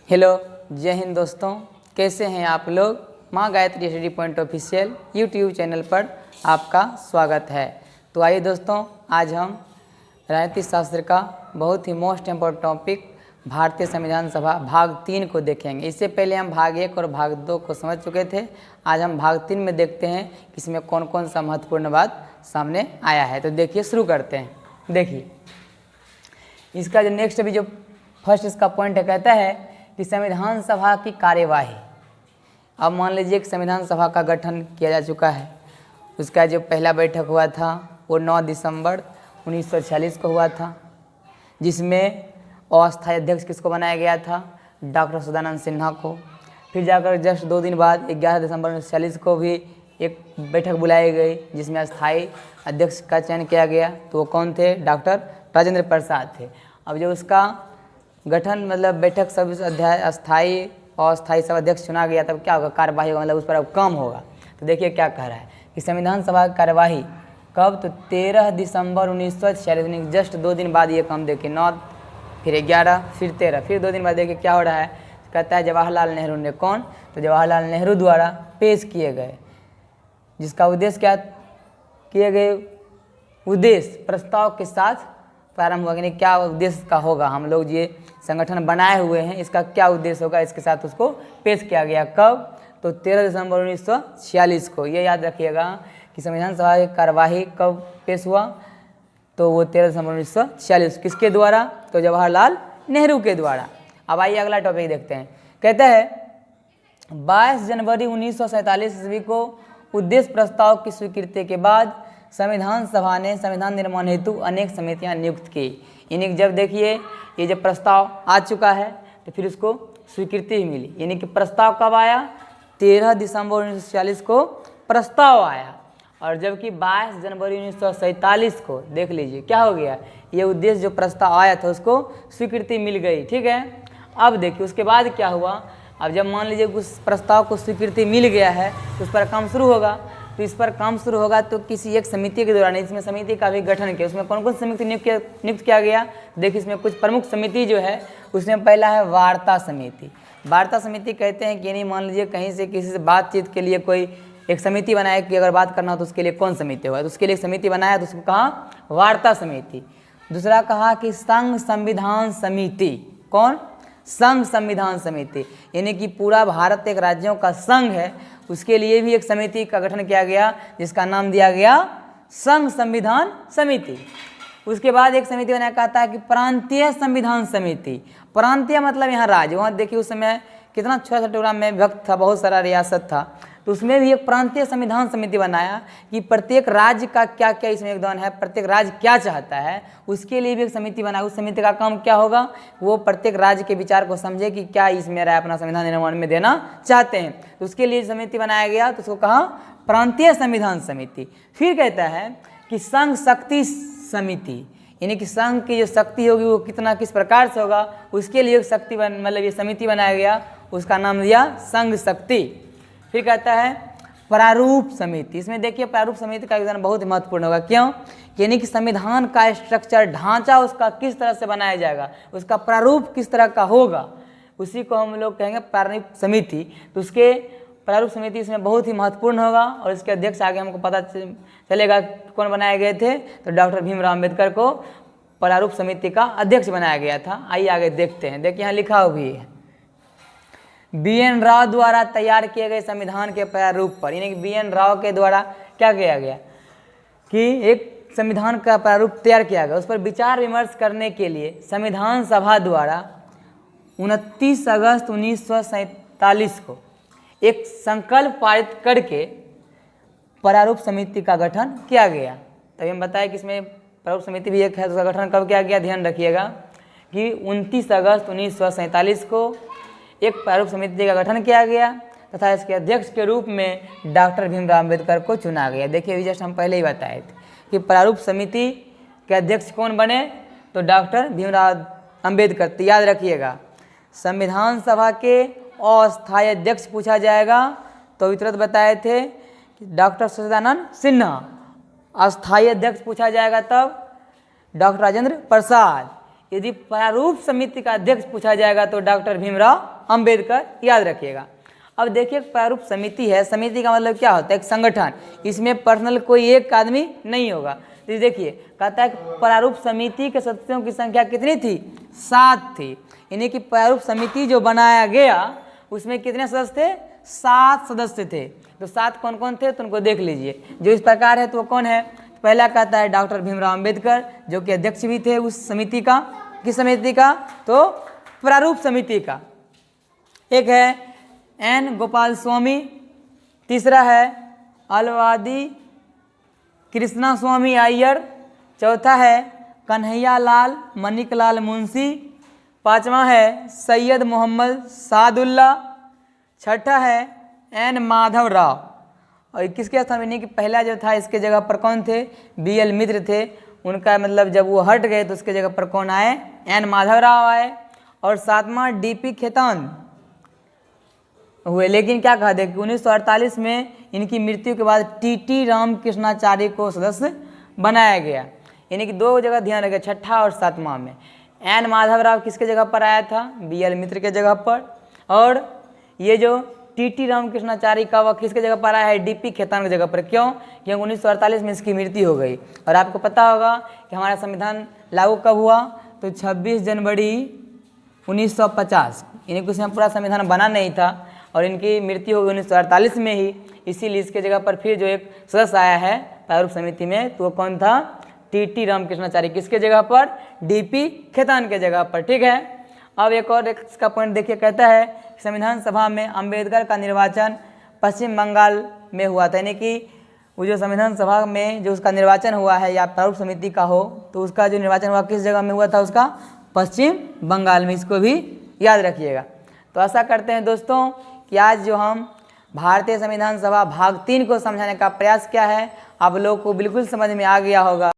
Hello, जय हिंद दोस्तों। कैसे हैं आप लोग। माँ Gayatri study point official YouTube channel पर आपका स्वागत है। तो आइए दोस्तों, आज हम राजनीतिक शास्त्र का बहुत ही मोस्ट इम्पोर्टेंट टॉपिक भारतीय संविधान सभा भाग 3 को देखेंगे। इससे पहले हम भाग 1 और भाग 2 को समझ चुके थे। आज हम भाग 3 में देखते हैं कि इसमें कौन कौन सा महत्वपूर्ण बात सामने आया है। तो देखिए, शुरू करते हैं। देखिए, इसका जो नेक्स्ट अभी जो फर्स्ट इसका पॉइंट है, कहता है कि संविधान सभा की कार्यवाही। अब मान लीजिए कि संविधान सभा का गठन किया जा चुका है। उसका जो पहला बैठक हुआ था वो 9 दिसंबर 1946 को हुआ था, जिसमें अस्थायी अध्यक्ष किसको बनाया गया था, डॉक्टर सदानंद सिन्हा को। फिर जाकर जस्ट 2 दिन बाद 11 दिसंबर 1946 को भी एक बैठक बुलाई गई, जिसमें अस्थायी अध्यक्ष का चयन किया गया। तो वो कौन थे, डॉक्टर राजेंद्र प्रसाद थे। अब जो उसका गठन मतलब बैठक सब अस्थायी और अस्थायी सब अध्यक्ष चुना गया, तब क्या होगा, कार्यवाही होगा, मतलब उस पर अब काम होगा। तो देखिए क्या कह रहा है कि संविधान सभा की कार्यवाही कब, तो 13 दिसंबर 1946, जस्ट 2 दिन बाद ये काम। देखिए 9 फिर 11 फिर 13 फिर 2 दिन बाद देखिए क्या हो रहा है। कहता है जवाहरलाल नेहरू ने, कौन, तो जवाहरलाल नेहरू द्वारा पेश किए गए, जिसका उद्देश्य क्या किए गए, उद्देश्य प्रस्ताव के साथ प्रारंभ होगा। यानी क्या उद्देश्य का होगा, हम लोग ये संगठन बनाए हुए हैं, इसका क्या उद्देश्य होगा, इसके साथ उसको पेश किया गया। कब, तो 13 दिसंबर 1946 को। ये याद रखिएगा कि संविधान सभा की कार्यवाही कब पेश हुआ, तो वो 13 दिसंबर 1946। किसके द्वारा, तो जवाहरलाल नेहरू के द्वारा। अब आइए अगला टॉपिक देखते हैं। कहता है 22 जनवरी 1947 ईस्वी को उद्देश्य प्रस्ताव की स्वीकृति के बाद संविधान सभा ने संविधान निर्माण हेतु अनेक समितियां नियुक्त की। यानी कि जब देखिए ये जब प्रस्ताव आ चुका है तो फिर उसको स्वीकृति ही मिली। यानी कि प्रस्ताव कब आया, 13 दिसंबर 1946 को प्रस्ताव आया, और जबकि 22 जनवरी 1947 को देख लीजिए क्या हो गया, ये उद्देश्य जो प्रस्ताव आया था उसको स्वीकृति मिल गई। ठीक है, अब देखिए उसके बाद क्या हुआ। अब जब मान लीजिए उस प्रस्ताव को स्वीकृति मिल गया है तो उस पर काम शुरू होगा। तो इस पर काम शुरू होगा तो किसी एक समिति के दौरान, इसमें समिति का भी गठन किया। उसमें कौन कौन समिति नियुक्त किया गया, देखिए इसमें कुछ प्रमुख समिति जो है, उसमें पहला है वार्ता समिति। वार्ता समिति कहते हैं कि नहीं, मान लीजिए कहीं से किसी से बातचीत के लिए कोई एक समिति बनाए कि अगर बात करना हो तो उसके लिए कौन समिति होगा, तो उसके लिए एक समिति बनाया तो उसको कहा वार्ता समिति। दूसरा कहा कि संघ संविधान समिति। कौन, संघ संविधान समिति, यानी कि पूरा भारत एक राज्यों का संघ है, उसके लिए भी एक समिति का गठन किया गया, जिसका नाम दिया गया संघ संविधान समिति। उसके बाद एक समिति बनाया, कहता है कि प्रांतीय संविधान समिति। प्रांतीय मतलब यहाँ राज्य, वहाँ देखिए उस समय कितना छोटा टुकड़ा में विभक्त था, बहुत सारा रियासत था, तो उसमें भी एक प्रांतीय संविधान समिति बनाया कि प्रत्येक राज्य का क्या क्या इसमें योगदान है, प्रत्येक राज्य क्या चाहता है, उसके लिए भी एक समिति बनाया। उस समिति का काम क्या होगा, वो प्रत्येक राज्य के विचार को समझे कि क्या इसमें राय अपना संविधान निर्माण में देना चाहते हैं, तो उसके लिए समिति बनाया गया, तो उसको कहा प्रांतीय संविधान समिति। फिर कहता है कि संघ शक्ति समिति, यानी कि संघ की जो शक्ति होगी वो कितना किस प्रकार से होगा, उसके लिए एक शक्ति मतलब ये समिति बनाया गया, उसका नाम दिया संघ शक्ति। फिर कहता है प्रारूप समिति। इसमें देखिए प्रारूप समिति का योगदान बहुत महत्वपूर्ण होगा। क्यों, यानी कि संविधान का स्ट्रक्चर, ढांचा उसका किस तरह से बनाया जाएगा, उसका प्रारूप किस तरह का होगा, उसी को हम लोग कहेंगे प्रारूप समिति। तो उसके प्रारूप समिति इसमें बहुत ही महत्वपूर्ण होगा, और इसके अध्यक्ष आगे हमको पता चलेगा कौन बनाए गए थे, तो डॉक्टर भीमराव अम्बेडकर को प्रारूप समिति का अध्यक्ष बनाया गया था। आइए आगे देखते हैं। देखिए यहाँ लिखा हुआ भी है, BN राव द्वारा तैयार किए गए संविधान के प्रारूप पर, यानी कि BN राव के द्वारा क्या किया गया कि एक संविधान का प्रारूप तैयार किया गया। उस पर विचार विमर्श करने के लिए संविधान सभा द्वारा 29 अगस्त 1947 को एक संकल्प पारित करके प्रारूप समिति का गठन किया गया। तभी हम बताएं कि इसमें प्रारूप समिति भी एक है, तो उसका गठन कब किया गया, ध्यान रखिएगा कि 29 अगस्त 1947 को एक प्रारूप समिति का गठन किया गया, तथा इसके अध्यक्ष के रूप में डॉक्टर भीमराव अम्बेडकर को चुना गया। देखिए जस्ट हम पहले ही बताए थे कि प्रारूप समिति के अध्यक्ष कौन बने, तो डॉक्टर भीमराव अम्बेडकर। तो याद रखिएगा संविधान सभा के अस्थायी अध्यक्ष पूछा जाएगा, तो तुरंत बताए थे कि डॉक्टर सदानंद सिन्हा। अस्थायी अध्यक्ष पूछा जाएगा तब डॉक्टर राजेंद्र प्रसाद। यदि प्रारूप समिति का अध्यक्ष पूछा जाएगा तो डॉक्टर भीमराव अंबेडकर, याद रखिएगा। अब देखिए प्रारूप समिति है, समिति का मतलब क्या होता है? एक संगठन, इसमें पर्सनल कोई एक आदमी नहीं होगा। तो देखिए कहता है कि प्रारूप समिति के सदस्यों की संख्या कितनी थी? 7 थी। यानी कि प्रारूप समिति जो बनाया गया उसमें कितने सदस्य थे? 7 सदस्य थे। तो 7 कौन कौन थे तो उनको देख लीजिए। जो इस प्रकार है तो वो कौन है? पहला कहता है डॉक्टर भीमराव अंबेडकर, जो कि अध्यक्ष भी थे उस समिति का। किस समिति का? तो प्रारूप समिति का। एक है एन गोपाल स्वामी, तीसरा है अलवादी कृष्णा स्वामी अय्यर, चौथा है कन्हैया लाल मणिकलाल मुंशी, पांचवा है सैयद मोहम्मद सादुल्ला, छठा है एन माधव राव। और किसके स्थान में? कि पहला जो था इसके जगह पर कौन थे? BL मित्र थे। उनका मतलब जब वो हट गए तो उसके जगह पर कौन आए? एन माधव राव आए। और 7वां DP खेतान हुए। लेकिन क्या कहा दे कि 1948 में इनकी मृत्यु के बाद TT रामकृष्णाचार्य को सदस्य बनाया गया। यानी कि 2 जगह ध्यान रखें, छठा और 7वां में। एन माधव राव किसके जगह पर आया था? BL मित्र के जगह पर। और ये जो TT रामकृष्णाचार्य का वह किसके जगह पर आया है? DP खेतान की जगह पर। क्यों? क्योंकि 1948 में इसकी मृत्यु हो गई। और आपको पता होगा कि हमारा संविधान लागू कब हुआ? तो 26 जनवरी 1950। यानी कि उसमें पूरा संविधान बना नहीं था और इनकी मृत्यु हो गई 1948 में ही। इसीलिए इसके जगह पर फिर जो एक सदस्य आया है प्रारूप समिति में, तो वो कौन था? TT रामकृष्णाचार्य। किसके जगह पर? DP खेतान के जगह पर। ठीक है। अब एक और इसका पॉइंट देखिए, कहता है संविधान सभा में अंबेडकर का निर्वाचन पश्चिम बंगाल में हुआ था। यानी कि वो जो संविधान सभा में जो उसका निर्वाचन हुआ है या प्रारूप समिति का हो, तो उसका जो निर्वाचन हुआ किस जगह में हुआ था? उसका पश्चिम बंगाल में। इसको भी याद रखिएगा। तो आशा करते हैं दोस्तों कि आज जो हम भारतीय संविधान सभा भाग 3 को समझाने का प्रयास किया है, आप लोगों को बिल्कुल समझ में आ गया होगा।